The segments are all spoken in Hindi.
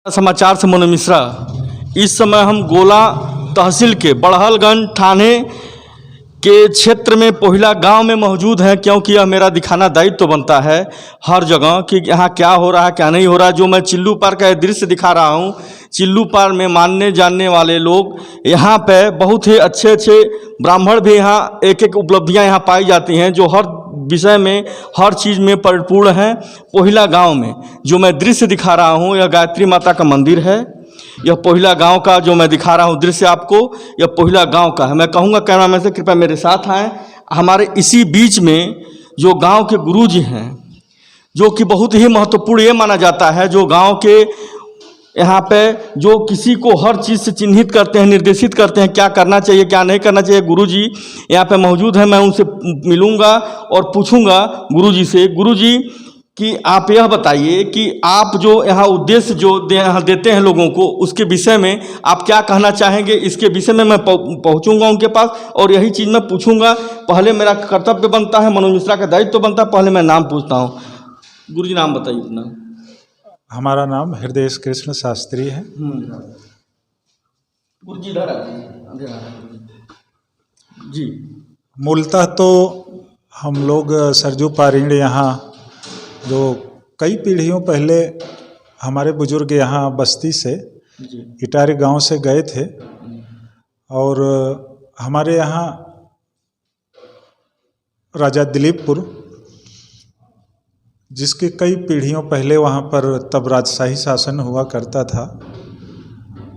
समाचार से मनोज मिश्रा। इस समय हम गोला तहसील के बड़हलगंज थाने के क्षेत्र में पोहिला गांव में मौजूद हैं, क्योंकि यह मेरा दिखाना दायित्व तो बनता है हर जगह कि यहाँ क्या हो रहा है क्या नहीं हो रहा है। जो मैं चिल्लू पार का दृश्य दिखा रहा हूँ, चिल्लू पार में मानने जानने वाले लोग यहाँ पे बहुत ही अच्छे ब्राह्मण भी यहाँ एक उपलब्धियाँ यहाँ पाई जाती हैं, जो हर विषय में हर चीज़ में परिपूर्ण हैं। पोहिला गांव में जो मैं दृश्य दिखा रहा हूँ, यह गायत्री माता का मंदिर है। यह पोहिला गांव का जो मैं दिखा रहा हूँ दृश्य आपको, यह पोहिला गांव का है। मैं कहूँगा कैमरामैन से कृपया मेरे साथ आएँ। हमारे इसी बीच में जो गांव के गुरुजी हैं, जो कि बहुत ही महत्वपूर्ण ये माना जाता है, जो गांव के यहाँ पे जो किसी को हर चीज़ से चिन्हित करते हैं, निर्देशित करते हैं क्या करना चाहिए क्या नहीं करना चाहिए। गुरुजी यहाँ पे मौजूद हैं, मैं उनसे मिलूँगा और पूछूँगा गुरुजी से, गुरुजी कि आप यह बताइए कि आप जो यहाँ उद्देश्य जो यहाँ देते हैं लोगों को, उसके विषय में आप क्या कहना चाहेंगे। इसके विषय में मैं पहुँचूँगा उनके पास और यही चीज़ मैं पूछूँगा। पहले मेरा कर्तव्य बनता है, मनोज मिश्रा का दायित्व बनता है, पहले मैं नाम पूछता हूँ। गुरुजी नाम बताइए अपना। हमारा नाम हृदय कृष्ण शास्त्री है। गुरुजी जी। मूलतः तो हम लोग सरजू पारीण यहाँ जो कई पीढ़ियों पहले हमारे बुजुर्ग यहाँ बस्ती से इटारी गांव से गए थे, और हमारे यहाँ राजा दिलीपपुर, जिसके कई पीढ़ियों पहले वहाँ पर तब राजशाही शासन हुआ करता था,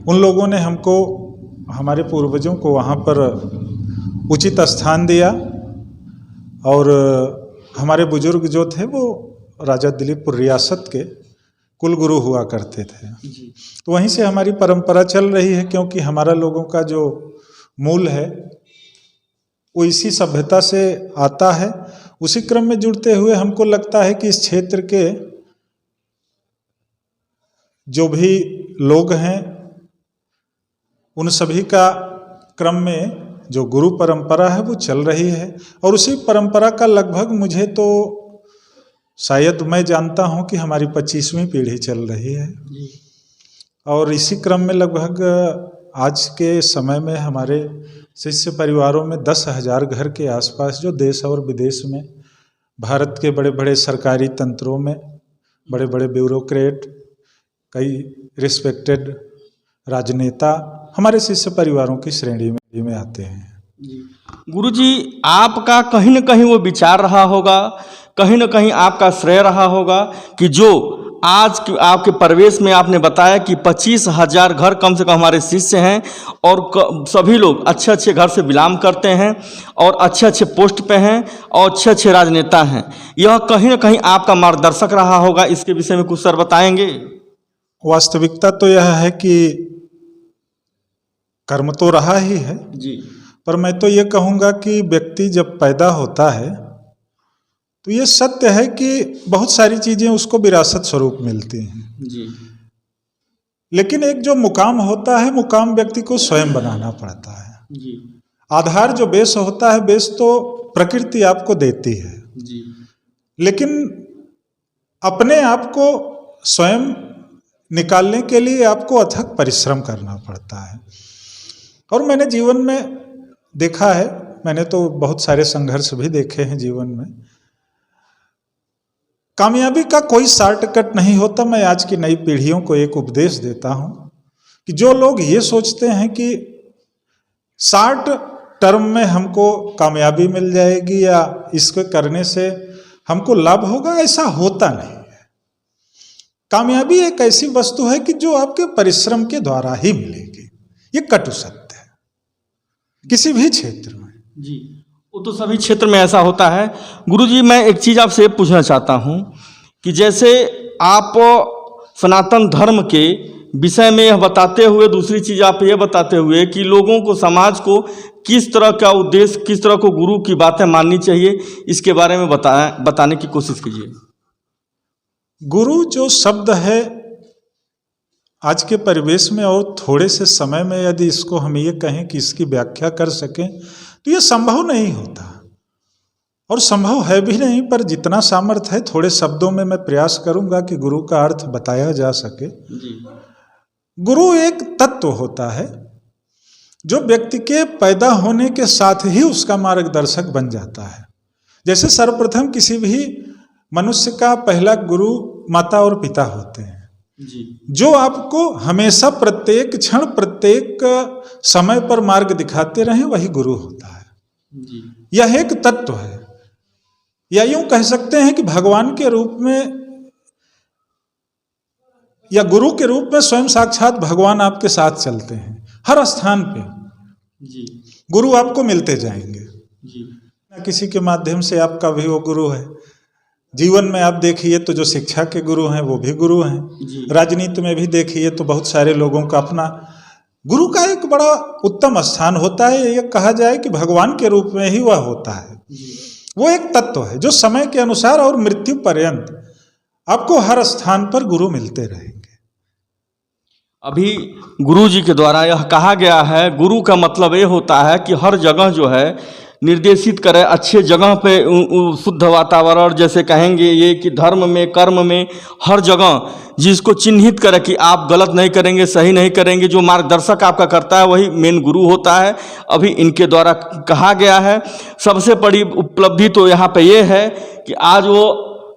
उन लोगों ने हमको, हमारे पूर्वजों को वहाँ पर उचित स्थान दिया। और हमारे बुजुर्ग जो थे वो राजा दिलीपपुर रियासत के कुलगुरु हुआ करते थे। तो वहीं से हमारी परंपरा चल रही है, क्योंकि हमारा लोगों का जो मूल है वो इसी सभ्यता से आता है। उसी क्रम में जुड़ते हुए हमको लगता है कि इस क्षेत्र के जो भी लोग हैं उन सभी का क्रम में जो गुरु परंपरा है वो चल रही है। और उसी परंपरा का लगभग, मुझे तो शायद मैं जानता हूं कि हमारी 25वीं पीढ़ी चल रही है। और इसी क्रम में लगभग आज के समय में हमारे शिष्य परिवारों में 10,000 घर के आसपास, जो देश और विदेश में, भारत के बड़े बड़े सरकारी तंत्रों में बड़े बड़े ब्यूरोक्रेट, कई रिस्पेक्टेड राजनेता हमारे शिष्य परिवारों की श्रेणी में आते हैं। गुरुजी, आपका कहीं न कहीं वो विचार रहा होगा, कहीं न कहीं आपका श्रेय रहा होगा कि जो आज आपके प्रवेश में आपने बताया कि 25,000 घर कम से कम हमारे शिष्य हैं, और सभी लोग अच्छे अच्छे घर से बिलोंग करते हैं और अच्छे अच्छे पोस्ट पे हैं और अच्छे अच्छे राजनेता हैं। यह कहीं न कहीं आपका मार्गदर्शक रहा होगा। इसके विषय में कुछ सर बताएंगे। वास्तविकता तो यह है कि कर्म तो रहा ही है जी, पर मैं तो ये कहूँगा कि व्यक्ति जब पैदा होता है तो ये सत्य है कि बहुत सारी चीज़ें उसको विरासत स्वरूप मिलती हैं जी। लेकिन एक जो मुकाम होता है, मुकाम व्यक्ति को स्वयं बनाना पड़ता है जी। आधार जो बेस होता है, बेस तो प्रकृति आपको देती है जी। लेकिन अपने आप को स्वयं निकालने के लिए आपको अथक परिश्रम करना पड़ता है। और मैंने जीवन में देखा है, मैंने तो बहुत सारे संघर्ष भी देखे हैं जीवन में। कामयाबी का कोई शॉर्टकट नहीं होता। मैं आज की नई पीढ़ियों को एक उपदेश देता हूं कि जो लोग ये सोचते हैं कि शॉर्ट टर्म में हमको कामयाबी मिल जाएगी या इसको करने से हमको लाभ होगा, ऐसा होता नहीं है। कामयाबी एक ऐसी वस्तु है कि जो आपके परिश्रम के द्वारा ही मिलेगी। ये कटु सत्य है किसी भी क्षेत्र में। जी, वो तो सभी क्षेत्र में ऐसा होता है। गुरुजी, मैं एक चीज़ आपसे पूछना चाहता हूँ कि जैसे आप सनातन धर्म के विषय में यह बताते हुए, दूसरी चीज़ आप ये बताते हुए कि लोगों को, समाज को किस तरह का उद्देश्य, किस तरह को गुरु की बातें माननी चाहिए, इसके बारे में बताने की कोशिश कीजिए। गुरु जो शब्द है आज के परिवेश में और थोड़े से समय में यदि इसको हम ये कहें कि इसकी व्याख्या कर सकें तो ये संभव नहीं होता। और संभव है भी नहीं, पर जितना सामर्थ्य है थोड़े शब्दों में मैं प्रयास करूंगा कि गुरु का अर्थ बताया जा सके। गुरु एक तत्व होता है जो व्यक्ति के पैदा होने के साथ ही उसका मार्गदर्शक बन जाता है। जैसे सर्वप्रथम किसी भी मनुष्य का पहला गुरु माता और पिता होते हैं जो आपको हमेशा प्रत्येक क्षण प्रत्येक समय पर मार्ग दिखाते रहे, वही गुरु होता है। यह एक तत्व है, या यूं कह सकते हैं कि भगवान के रूप में या गुरु के रूप में स्वयं साक्षात भगवान आपके साथ चलते हैं। हर स्थान पे गुरु आपको मिलते जाएंगे। किसी के माध्यम से आपका भी वो गुरु है। जीवन में आप देखिए तो जो शिक्षा के गुरु हैं वो भी गुरु हैं। राजनीति में भी देखिए तो बहुत सारे लोगों का अपना गुरु का एक बड़ा उत्तम स्थान होता है। ये कहा जाए कि भगवान के रूप में ही वह होता है। वो एक तत्व है जो समय के अनुसार और मृत्यु पर्यंत आपको हर स्थान पर गुरु मिलते रहेंगे। अभी गुरु जी के द्वारा यह कहा गया है, गुरु का मतलब ये होता है कि हर जगह जो है निर्देशित करे, अच्छे जगह पे शुद्ध वातावरण, जैसे कहेंगे ये कि धर्म में कर्म में हर जगह जिसको चिन्हित करे कि आप गलत नहीं करेंगे, सही नहीं करेंगे, जो मार्गदर्शक आपका करता है वही मेन गुरु होता है। अभी इनके द्वारा कहा गया है। सबसे बड़ी उपलब्धि तो यहाँ पे ये है कि आज वो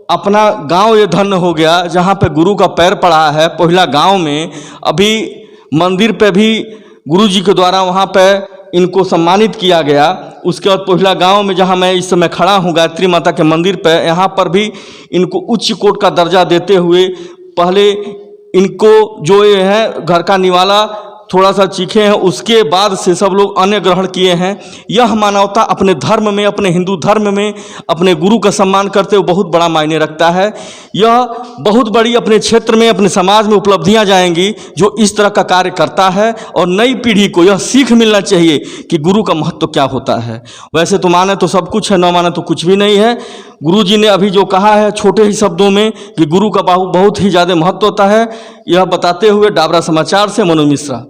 अपना गांव ये धन्य हो गया जहाँ पे गुरु का पैर पड़ा है। पहिला गांव में अभी मंदिर पे भी गुरु जी के द्वारा वहाँ पे इनको सम्मानित किया गया। उसके बाद पहिला गांव में जहाँ मैं इस समय खड़ा हूँ गायत्री माता के मंदिर पे, यहाँ पर भी इनको उच्च कोट का दर्जा देते हुए पहले इनको जो ये है घर का निवाला थोड़ा सा चीखे हैं, उसके बाद से सब लोग अन्य ग्रहण किए हैं। यह मानवता अपने धर्म में, अपने हिंदू धर्म में अपने गुरु का सम्मान करते हुए बहुत बड़ा मायने रखता है। यह बहुत बड़ी अपने क्षेत्र में, अपने समाज में उपलब्धियां जाएंगी जो इस तरह का कार्य करता है। और नई पीढ़ी को यह सीख मिलना चाहिए कि गुरु का महत्व क्या होता है। वैसे तो माने तो सब कुछ है, न माने तो कुछ भी नहीं है। गुरु जी ने अभी जो कहा है छोटे ही शब्दों में कि गुरु का बहुत ही ज़्यादा महत्व होता है, यह बताते हुए डाबरा समाचार से मनोज मिश्रा।